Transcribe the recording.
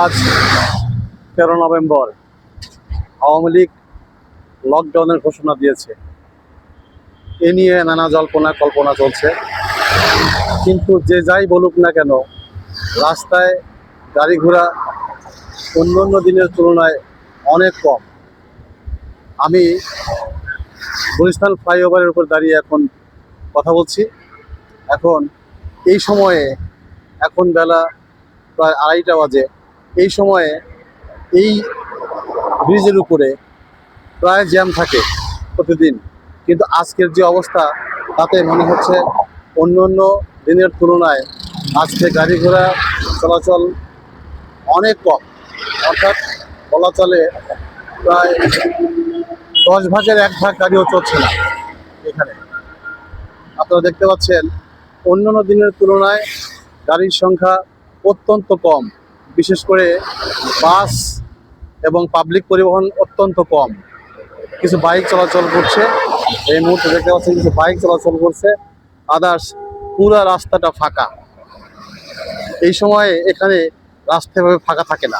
আজ 13 নভেম্বর আওয়ামী লীগ লকডাউনের ঘোষণা দিয়েছে। এ নিয়ে নানা জল্পনা কল্পনা চলছে, কিন্তু যে যাই বলুক না কেন, রাস্তায় গাড়ি ঘোড়া অন্যান্য দিনের তুলনায় অনেক কম। আমি গুলিস্তান ফ্লাইওভারের উপর দাঁড়িয়ে এখন কথা বলছি। এখন এই সময়ে, এখন বেলা প্রায় 2:30 বাজে। এই সময়ে এই ব্রিজের উপরে প্রায় জ্যাম থাকে প্রতিদিন, কিন্তু আজকের যে অবস্থা তাতে মনে হচ্ছে অন্য অন্য দিনের তুলনায় আজকে গাড়ি ঘোড়া চলাচল অনেক কম। অর্থাৎ বলা চলে প্রায় 10 ভাগের 1 ভাগ গাড়িও চলছে না এখানে। আপনারা দেখতে পাচ্ছেন অন্যান্য দিনের তুলনায় গাড়ির সংখ্যা অত্যন্ত কম, বিশেষ করে বাস এবং পাবলিক পরিবহন অত্যন্ত কম। কিছু বাইক চলাচল করছে, এই মুহূর্তে দেখতে পাচ্ছেন কিছু বাইক চলাচল করছে, আদার্স পুরা রাস্তাটা ফাঁকা। এই সময়ে এখানে রাস্তা এভাবে ফাঁকা থাকে না।